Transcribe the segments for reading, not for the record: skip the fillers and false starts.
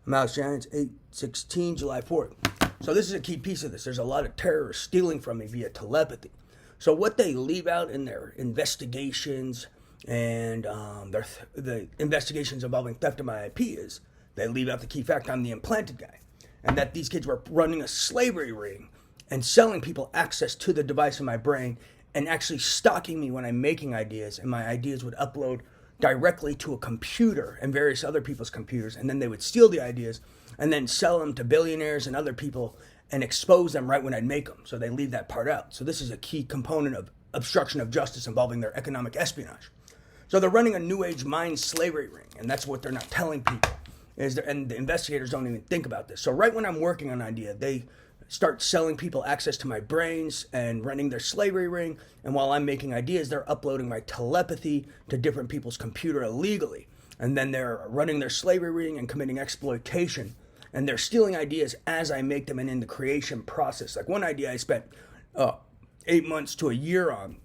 Mouse Giants 8/16, July 4th. So this is a key piece of this. There's a lot of terrorists stealing from me via telepathy. So what they leave out in their investigations and the investigations involving theft of my IP is they leave out the key fact I'm the implanted guy, and that these kids were running a slavery ring and selling people access to the device in my brain and actually stalking me when I'm making ideas, and my ideas would upload directly to a computer and various other people's computers, and then they would steal the ideas and then sell them to billionaires and other people and expose them right when I'd make them. So they leave that part out. So this is a key component of obstruction of justice involving their economic espionage. So they're running a new age mind slavery ring, and that's what they're not telling people. And the investigators don't even think about this. So right when I'm working on an idea, they start selling people access to my brains and running their slavery ring. And while I'm making ideas, they're uploading my telepathy to different people's computer illegally. And then they're running their slavery ring and committing exploitation. And they're stealing ideas as I make them and in the creation process. Like one idea I spent 8 months to a year on.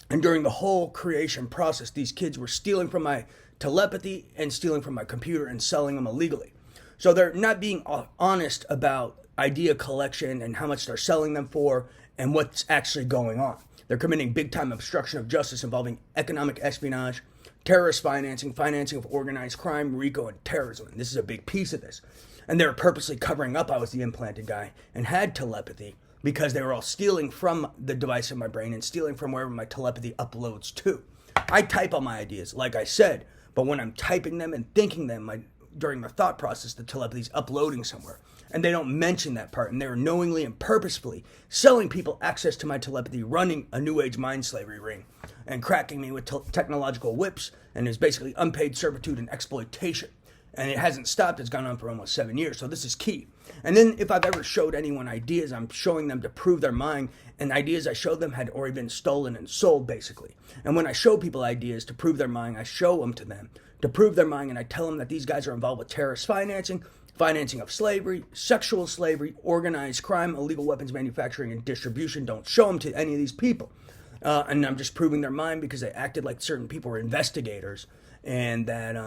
And during the whole creation process, these kids were stealing from my telepathy and stealing from my computer and selling them illegally. So they're not being honest about idea collection and how much they're selling them for and what's actually going on. They're committing big time obstruction of justice involving economic espionage, terrorist financing, financing of organized crime, RICO, and terrorism. And this is a big piece of this. And they're purposely covering up I was the implanted guy and had telepathy because they were all stealing from the device in my brain and stealing from wherever my telepathy uploads to. I type all my ideas, like I said, but when I'm typing them and thinking them, during the thought process, the telepathy's uploading somewhere. And they don't mention that part, and they're knowingly and purposefully selling people access to my telepathy, running a new age mind slavery ring, and cracking me with technological whips, and there's basically unpaid servitude and exploitation. And it hasn't stopped. It's gone on for almost 7 years. So this is key. And then if I've ever showed anyone ideas, I'm showing them to prove their mind. And ideas I showed them had already been stolen and sold, basically. And when I show people ideas to prove their mind, I show them to them to prove their mind. And I tell them that these guys are involved with terrorist financing, financing of slavery, sexual slavery, organized crime, illegal weapons manufacturing, and distribution. Don't show them to any of these people. And I'm just proving their mind because they acted like certain people were investigators and that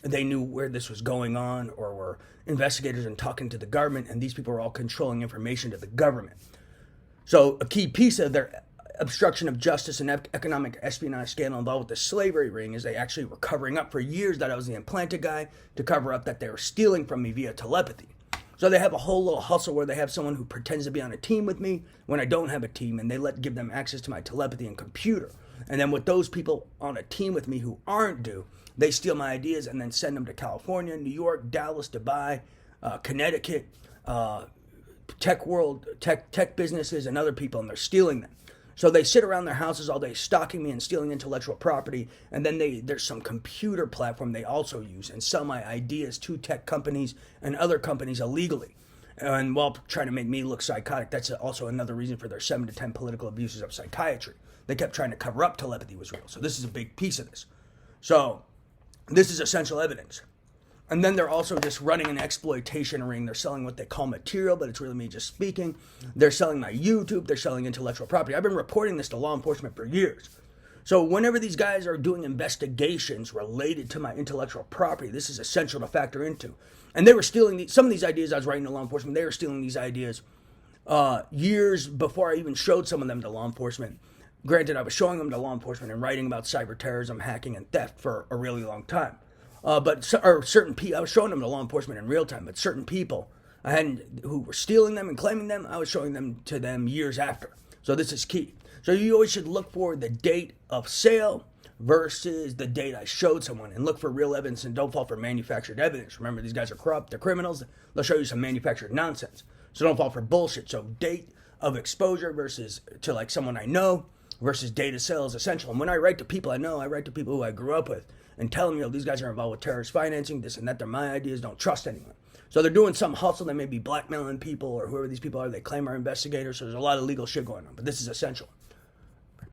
they knew where this was going on or were investigators and talking to the government, and these people were all controlling information to the government. So a key piece of their obstruction of justice and economic espionage scandal involved with the slavery ring is they actually were covering up for years that I was the implanted guy to cover up that they were stealing from me via telepathy. So they have a whole little hustle where they have someone who pretends to be on a team with me when I don't have a team, and they give them access to my telepathy and computer. And then with those people on a team with me who aren't due, they steal my ideas and then send them to California, New York, Dallas, Dubai, Connecticut, tech businesses, and other people, and they're stealing them. So they sit around their houses all day stalking me and stealing intellectual property, and then there's some computer platform they also use and sell my ideas to tech companies and other companies illegally. And while trying to make me look psychotic, that's also another reason for their 7 to 10 political abuses of psychiatry. They kept trying to cover up telepathy was real. So this is a big piece of this. So this is essential evidence. And then they're also just running an exploitation ring. They're selling what they call material, but it's really me just speaking. They're selling my YouTube. They're selling intellectual property. I've been reporting this to law enforcement for years. So whenever these guys are doing investigations related to my intellectual property, this is essential to factor into. And they were stealing some of these ideas I was writing to law enforcement. They were stealing these ideas years before I even showed some of them to law enforcement. Granted, I was showing them to law enforcement and writing about cyber terrorism, hacking, and theft for a really long time. Certain people, I was showing them to law enforcement in real time, but certain people who were stealing them and claiming them, I was showing them to them years after. So this is key. So you always should look for the date of sale versus the date I showed someone, and look for real evidence and don't fall for manufactured evidence. Remember, these guys are corrupt, they're criminals, they'll show you some manufactured nonsense. So don't fall for bullshit. So date of exposure versus to like someone I know versus date of sale is essential. And when I write to people I know, I write to people who I grew up with and tell them, these guys are involved with terrorist financing, this and that, they're my ideas, don't trust anyone. So they're doing some hustle, they may be blackmailing people or whoever these people are they claim are investigators, so there's a lot of legal shit going on, but this is essential.